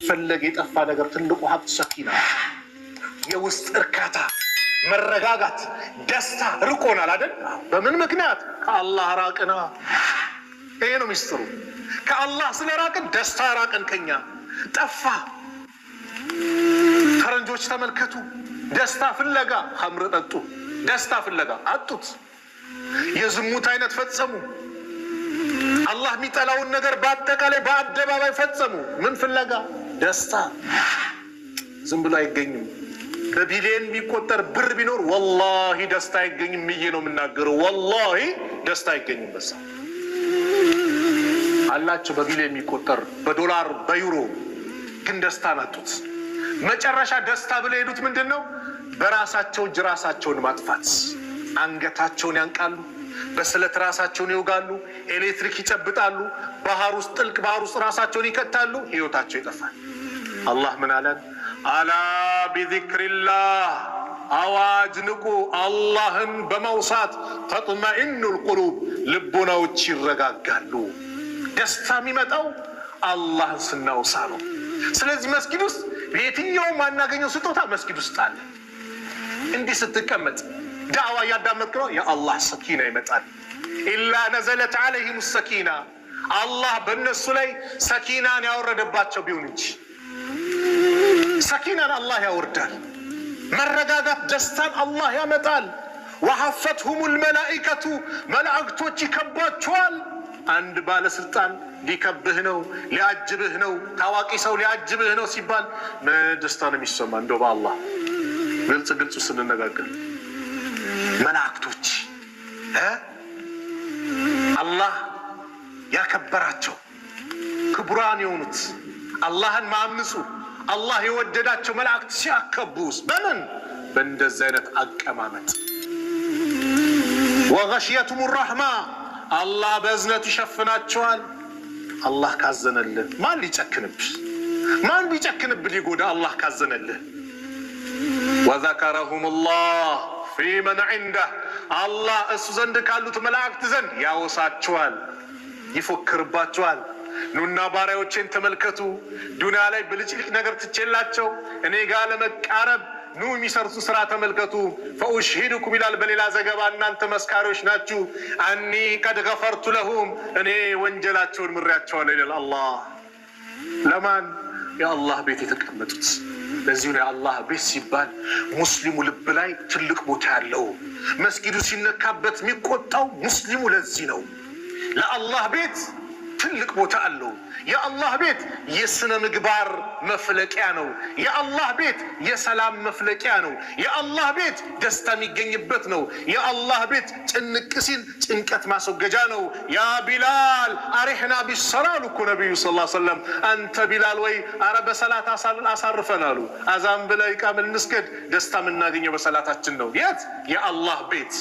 ፈለገ የጠፋ ነገር ትልቁ ሀብት ሰኪና የውስጥ እርካታ መረጋጋት ደስታ ርቆናል አይደል? በምን ምክንያት? ከአላህ ራቅና። ይሄ ነው ሚስጥሩ። ከአላህ ስለራቅን ደስታ ራቅን፣ ከኛ ጠፋ። ፈረንጆች ተመልከቱ፣ ደስታ ፍለጋ ኸምር ጠጡ፣ ደስታ ፍለጋ አጡት። የዝሙት አይነት ፈጸሙ። አላህ የሚጠላውን ነገር በአጠቃላይ በአደባባይ ፈጸሙ። ምን ፍለጋ? ደስታ። ዝም ብሎ አይገኝም። በቢሊየን የሚቆጠር ብር ቢኖር ወላሂ ደስታ አይገኝም ብዬ ነው የምናገረው። ወላሂ ደስታ አይገኝም። በሳ አላቸው በቢሊየን የሚቆጠር በዶላር በዩሮ፣ ግን ደስታ ናጡት። መጨረሻ ደስታ ብለው ሄዱት ምንድን ነው? በራሳቸው እጅ ራሳቸውን ማጥፋት። አንገታቸውን ያንቃሉ፣ በስለት ራሳቸውን ይወጋሉ፣ ኤሌክትሪክ ይጨብጣሉ፣ ባህር ውስጥ ጥልቅ ባህር ውስጥ ራሳቸውን ይከታሉ፣ ህይወታቸው ይጠፋል። አላህ ምን አለን? አላ ቢዚክሪላህ፣ አዋጅ ንቁ፣ አላህን በመውሳት ተጥመኢኑል ቁሉብ፣ ልቦናዎች ይረጋጋሉ። ደስታ የሚመጣው አላህን ስናውሳ ነው። ስለዚህ መስጊድ ውስጥ የትኛውም ማናገኘው ስጦታ መስጊድ ውስጥ አለ። እንዲህ ስትቀመጥ ዳዕዋ እያዳመጥክ ነው፣ የአላህ ሰኪና ይመጣል። ኢላ ነዘለት ዐለይሂም ሰኪና፣ አላህ በእነሱ ላይ ሰኪናን ያወረደባቸው ቢሆን እንጂ። ሰኪናን አላህ ያወርዳል። መረጋጋት ደስታን አላህ ያመጣል። ወሐፈትሁሙል መላኢከቱ፣ መላእክቶች ይከቧቸዋል። አንድ ባለስልጣን ሊከብህ ነው፣ ሊያጅብህ ነው፣ ታዋቂ ሰው ሊያጅብህ ነው ሲባል ደስታ ነው የሚሰማ። እንደው በአላህ ግልጽ ግልጽ ስንነጋገር መላእክቶች አላህ ያከበራቸው ክቡራን የሆኑት አላህን ማምፁ አላህ የወደዳቸው መላእክት ሲያከቡስ በምን? በእንደዚህ አይነት አቀማመጥ። ወገሽየቱም ረሕማ፣ አላህ በእዝነቱ ይሸፍናቸዋል። አላህ ካዘነልህ ማን ሊጨክንብህ? ማን ቢጨክንብህ ሊጎዳ? አላህ ካዘነልህ። ወዘከረሁም ላህ ፊ መን ዒንደህ፣ አላህ እሱ ዘንድ ካሉት መላእክት ዘንድ ያወሳቸዋል፣ ይፎክርባቸዋል። ኑና ባሪያዎቼን ተመልከቱ፣ ዱንያ ላይ ብልጭልጭ ነገር ትቼላቸው እኔ ጋር ለመቃረብ ኑ የሚሰርቱ ስራ ተመልከቱ። ፈኡሽሂዱኩም ይላል በሌላ ዘገባ፣ እናንተ መስካሪዎች ናችሁ። አኒ ቀድ ገፈርቱ ለሁም፣ እኔ ወንጀላቸውን ምሬያቸዋለሁ ይላል አላህ። ለማን? የአላህ ቤት የተቀመጡት። ለዚሁ ነው የአላህ ቤት ሲባል ሙስሊሙ ልብ ላይ ትልቅ ቦታ ያለው። መስጊዱ ሲነካበት የሚቆጣው ሙስሊሙ ለዚህ ነው። ለአላህ ቤት ትልቅ ቦታ አለው። የአላህ ቤት የስነ ምግባር መፍለቂያ ነው። የአላህ ቤት የሰላም መፍለቂያ ነው። የአላህ ቤት ደስታ የሚገኝበት ነው። የአላህ ቤት ጭንቅ ሲል ጭንቀት ማስወገጃ ነው። ያ ቢላል አሪሕና ቢሰላል እኮ ነቢዩ ሰለላሁ ዐለይሂ ወሰለም፣ አንተ ቢላል ወይ አረ በሰላት አሳርፈን አሉ። አዛን ብለህ ኢቃም እንስገድ፣ ደስታ የምናገኘው በሰላታችን ነው። የት? የአላህ ቤት።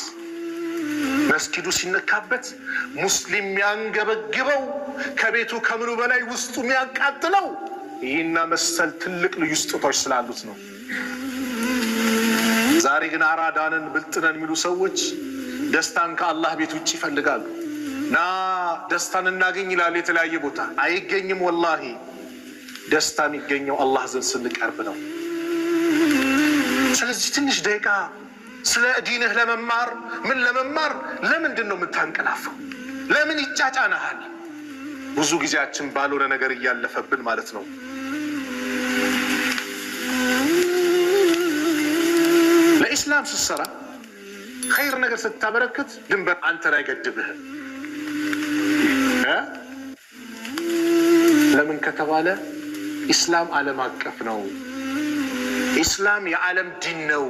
መስጊዱ ሲነካበት ሙስሊም የሚያንገበግበው ከቤቱ ከምኑ በላይ ውስጡ የሚያቃጥለው ይህና መሰል ትልቅ ልዩ ስጦታዎች ስላሉት ነው። ዛሬ ግን አራዳንን ብልጥነን የሚሉ ሰዎች ደስታን ከአላህ ቤት ውጭ ይፈልጋሉ። ና ደስታን እናገኝ ይላሉ። የተለያየ ቦታ አይገኝም። ወላሂ ደስታ የሚገኘው አላህ ዘንድ ስንቀርብ ነው። ስለዚህ ትንሽ ደቂቃ ስለ ዲንህ ለመማር ምን ለመማር ለምንድን ነው የምታንቀላፈው? ለምን ይጫጫናሃል? ብዙ ጊዜያችን ባልሆነ ነገር እያለፈብን ማለት ነው። ለኢስላም ስትሰራ ኸይር ነገር ስታበረክት ድንበር አንተን አይገድብህም። ለምን ከተባለ ኢስላም ዓለም አቀፍ ነው። ኢስላም የዓለም ዲን ነው።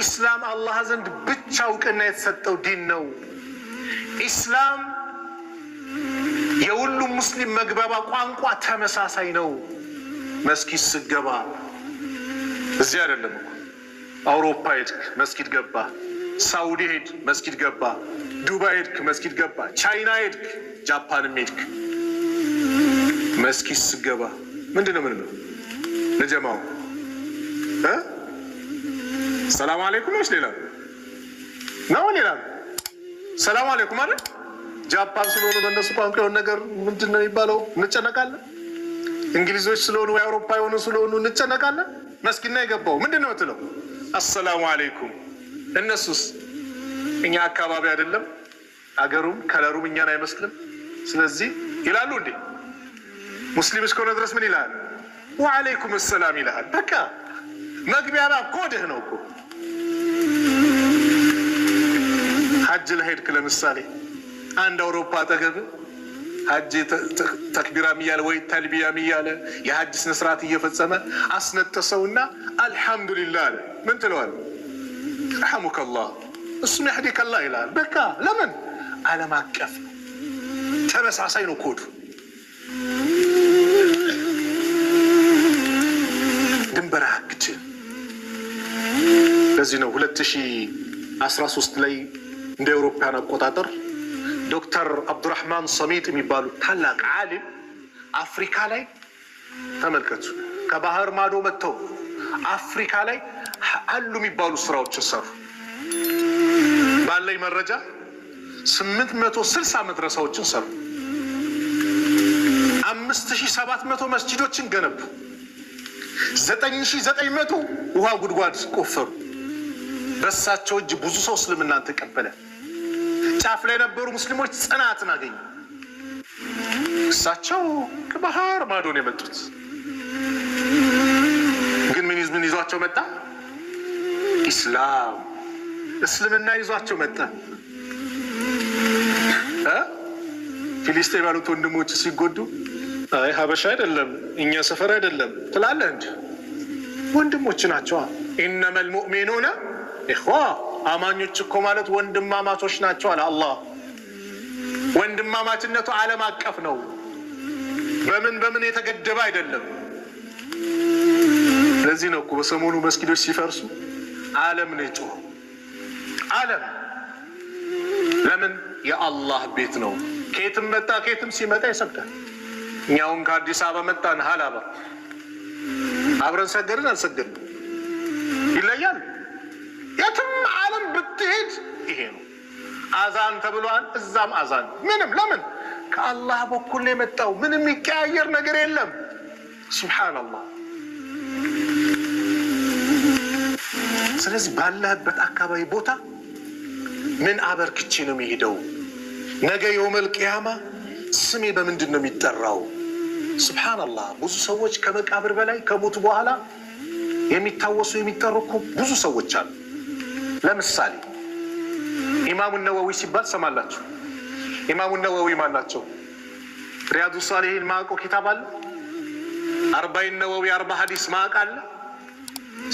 ኢስላም አላህ ዘንድ ብቻ እውቅና የተሰጠው ዲን ነው። ኢስላም የሁሉም ሙስሊም መግባባ ቋንቋ ተመሳሳይ ነው። መስጊድ ስገባ እዚህ አይደለም እኮ አውሮፓ ሄድክ መስጊድ ገባ፣ ሳውዲ ሄድ መስጊድ ገባ፣ ዱባይ ሄድክ መስጊድ ገባ፣ ቻይና ሄድክ፣ ጃፓንም ሄድክ መስጊድ ስገባ ምንድነው ለጀማው ሰላም አለይኩም ነው ሌላ ነው ሌላ ሰላም አለይኩም ማለት ጃፓን ስለሆነ በእነሱ ቋንቋ የሆነ ነገር ምንድነው የሚባለው እንጨነቃለን። እንግሊዞች ስለሆኑ የአውሮፓ የሆኑ ስለሆኑ እንጨነቃለን? መስጊድና የገባው ምንድን ነው የምትለው? አሰላሙ አለይኩም። እነሱስ እኛ አካባቢ አይደለም አገሩም ከለሩም እኛን አይመስልም። ስለዚህ ይላሉ እንዴ? ሙስሊም እስከሆነ ድረስ ምን ይላል? ወአለይኩም ሰላም ይላል። በቃ መግቢያ ኮድህ ነው እኮ። ሐጅ ለሄድክ ለምሳሌ አንድ አውሮፓ አጠገብ ሐጅ ተክቢራም እያለ ወይ ተልቢያም እያለ የሐጅ ስነ ስርዓት እየፈጸመ አስነጠሰውና አልሐምዱሊላህ አለ። ምን ትለዋል? ረሐሙከላህ እሱም ያህዲከላህ ይላል። በቃ ለምን ዓለም አቀፍ ነው፣ ተመሳሳይ ነው ኮዱ። ድንበር አያግድም። ለዚህ ነው 2013 ላይ እንደ አውሮፓውያን አቆጣጠር ዶክተር አብዱራህማን ሰሚጥ የሚባሉ ታላቅ ዓሊም አፍሪካ ላይ ተመልከቱ፣ ከባህር ማዶ መጥተው አፍሪካ ላይ አሉ የሚባሉ ስራዎችን ሰሩ። ባለኝ መረጃ 860 መድረሳዎችን ሰሩ። 5700 መስጂዶችን ገነቡ። 9900 ውሃ ጉድጓድ ቆፈሩ። በሳቸው እጅ ብዙ ሰው እስልምናን ተቀበለ። ጫፍ ላይ የነበሩ ሙስሊሞች ጽናትን አገኙ። እሳቸው ከባህር ማዶ ነው የመጡት። ግን ምን ይዟቸው መጣ? ኢስላም፣ እስልምና ይዟቸው መጣ። ፊሊስጤም ያሉት ወንድሞች ሲጎዱ አይ ሀበሻ አይደለም እኛ ሰፈር አይደለም ትላለህ እንጂ ወንድሞች ናቸው። ኢነመል ሙእሚኑነ ኢኽዋ፣ አማኞች እኮ ማለት ወንድማማቾች ናቸው አለ አላህ። ወንድማማችነቱ ዓለም አቀፍ ነው። በምን የተገደበ አይደለም። ለዚህ ነው እኮ በሰሞኑ መስጊዶች ሲፈርሱ ዓለም ነው የጮኸው። ዓለም ለምን? የአላህ ቤት ነው። ከየትም መጣ ከየትም ሲመጣ ይሰግዳል። እኛውን ከአዲስ አበባ መጣን ሀላባ አብረን ሰገድን አልሰገድን ይለያል። የትም ዓለም ብትሄድ ይሄ ነው። አዛን ተብሏል፣ እዛም አዛን። ምንም ለምን? ከአላህ በኩል የመጣው ምንም የሚቀያየር ነገር የለም። ሱብሃንአላህ። ስለዚህ ባለህበት አካባቢ ቦታ ምን አበርክቼ ነው የሚሄደው? ነገ የውመል ቂያማ ስሜ በምንድን ነው የሚጠራው? ሱብሃንአላህ። ብዙ ሰዎች ከመቃብር በላይ ከሞቱ በኋላ የሚታወሱ የሚጠሩ እኮ ብዙ ሰዎች አሉ። ለምሳሌ ኢማሙ ነወዊ ሲባል ሰማላችሁ። ኢማሙ ነወዊ ማን ናቸው? ሪያዱ ሷሊሂን ማቆ ኪታብ አለ። 40 ነወዊ 40 ሐዲስ ማቅ አለ።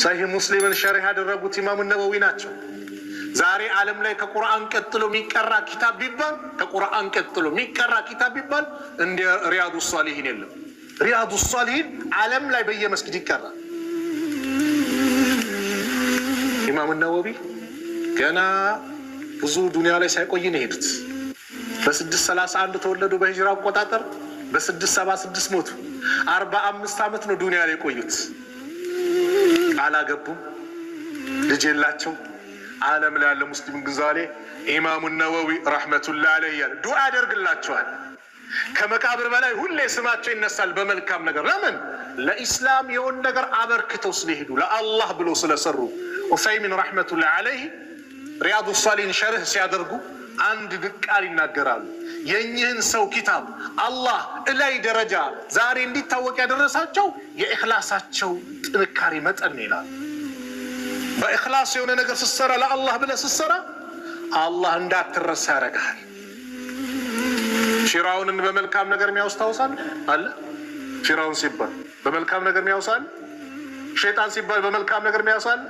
ሰሂህ ሙስሊምን ሸሪህ ያደረጉት ኢማሙ ነወዊ ናቸው። ዛሬ ዓለም ላይ ከቁርአን ቀጥሎ የሚቀራ ኪታብ ቢባል ከቁርአን ቀጥሎ የሚቀራ ኪታብ ቢባል እንደ ሪያዱ ሷሊሂን የለም። ሪያዱ ሷሊሂን ዓለም ላይ በየመስጊድ ይቀራል። ኢማሙ ነወዊ ገና ብዙ ዱንያ ላይ ሳይቆይ ነው የሄዱት። በ631 ተወለዱ በሂጅራ አቆጣጠር፣ በ676 ሞቱ። 45 ዓመት ነው ዱንያ ላይ የቆዩት። አላገቡም፣ ልጅ የላቸው። ዓለም ላይ ያለ ሙስሊም ግን ዛሬ ኢማሙ ነወዊ ረሕመቱላህ ዐለይሂ ዱዓ ያደርግላቸዋል። ከመቃብር በላይ ሁሌ ስማቸው ይነሳል በመልካም ነገር። ለምን? ለኢስላም የሆን ነገር አበርክተው ስለሄዱ፣ ለአላህ ብሎ ስለሰሩ። ዑሰይሚን ረሕመቱላህ ዐለይሂ ሪያዱ ሷሊሂን ሸርህ ሲያደርጉ አንድ ቃል ይናገራሉ። የእኚህን ሰው ኪታብ አላህ እላይ ደረጃ ዛሬ እንዲታወቅ ያደረሳቸው የኢኽላሳቸው ጥንካሬ መጠን ይላል። በኢኽላስ የሆነ ነገር ስትሰራ፣ ለአላህ ብለህ ስትሰራ አላህ እንዳትረሳ ያደርግሃል። ፊርዓውንን በመልካም ነገር የሚያስታውሳል አለ። ፊርዓውን ሲባል በመልካም ነገር የሚያውሳል። ሸይጣን ሲባል በመልካም ነገር የሚያውሳል።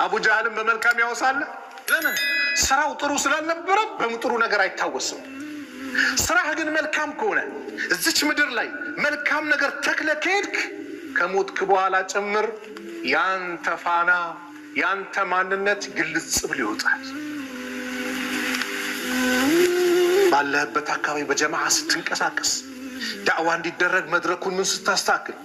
አቡ ጃህልን በመልካም ያውሳል። ለምን? ስራው ጥሩ ስላልነበረ በጥሩ ነገር አይታወስም። ስራህ ግን መልካም ከሆነ እዚች ምድር ላይ መልካም ነገር ተክለ ከሄድክ ከሞትክ በኋላ ጭምር ያንተ ፋና ያንተ ማንነት ግልጽ ብሎ ይወጣል። ባለህበት አካባቢ በጀማዓ ስትንቀሳቀስ፣ ዳዕዋ እንዲደረግ መድረኩን ምን ስታስተካክል፣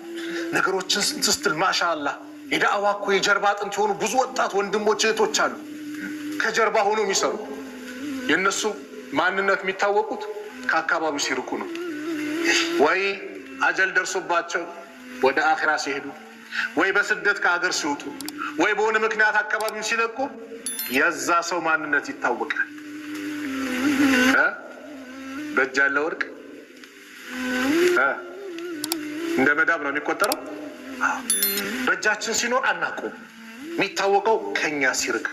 ነገሮችን ስትል ማሻአላህ የዳዕዋ እኮ የጀርባ አጥንት የሆኑ ብዙ ወጣት ወንድሞች እህቶች አሉ ከጀርባ ሆኖ የሚሰሩ። የእነሱ ማንነት የሚታወቁት ከአካባቢው ሲርቁ ነው። ወይ አጀል ደርሶባቸው ወደ አኺራ ሲሄዱ ወይ በስደት ከሀገር ሲወጡ ወይ በሆነ ምክንያት አካባቢውን ሲለቁ የዛ ሰው ማንነት ይታወቃል። በእጅ ያለ ወርቅ እንደ መዳብ ነው የሚቆጠረው። በእጃችን ሲኖር አናውቀውም። የሚታወቀው ከኛ ሲርቅ።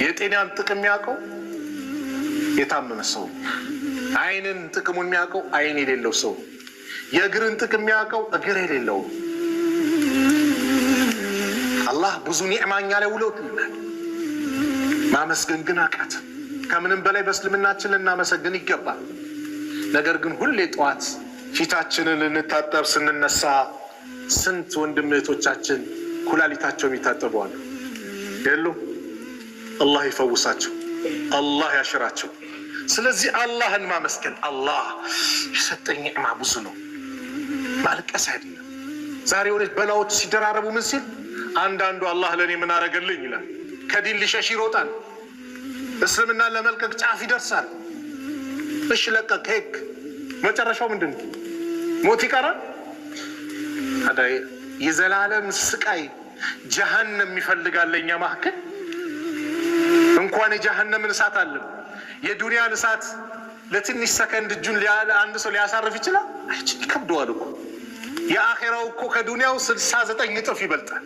የጤናን ጥቅም የሚያውቀው የታመመ ሰው፣ አይንን ጥቅሙን የሚያውቀው አይን የሌለው ሰው፣ የእግርን ጥቅም የሚያውቀው እግር የሌለው። አላህ ብዙ ኒዕማኛ ላይ ውሎልናል። ማመስገን ግን አቃተን። ከምንም በላይ በእስልምናችን ልናመሰግን ይገባል። ነገር ግን ሁሌ ጠዋት ፊታችንን ልንታጠብ ስንነሳ ስንት ወንድም እህቶቻችን ኩላሊታቸው የሚታጠቡ አሉ የሉም? አላህ ይፈውሳቸው፣ አላህ ያሽራቸው። ስለዚህ አላህን ማመስገን፣ አላህ የሰጠኝ ኒዕማ ብዙ ነው ማልቀስ አይደለም። ዛሬ ወደ በላዎች ሲደራረቡ ምን ሲል አንዳንዱ አላህ ለእኔ ምን አረገልኝ ይላል። ከዲን ሊሸሽ ይሮጣል። እስልምና ለመልቀቅ ጫፍ ይደርሳል። እሺ ለቀቅ ሄክ መጨረሻው ምንድን ነው? ሞት ይቀራል። ታዲያ የዘላለም ስቃይ ጀሃነም ይፈልጋል። ለኛ ማህከል እንኳን የጀሃነምን እሳት አለ የዱንያን እሳት ለትንሽ ሰከንድ እጁን አንድ ሰው ሊያሳርፍ ይችላል? አይችልም። ይከብደዋል እኮ። የአኺራው እኮ ከዱንያው 69 እጥፍ ይበልጣል።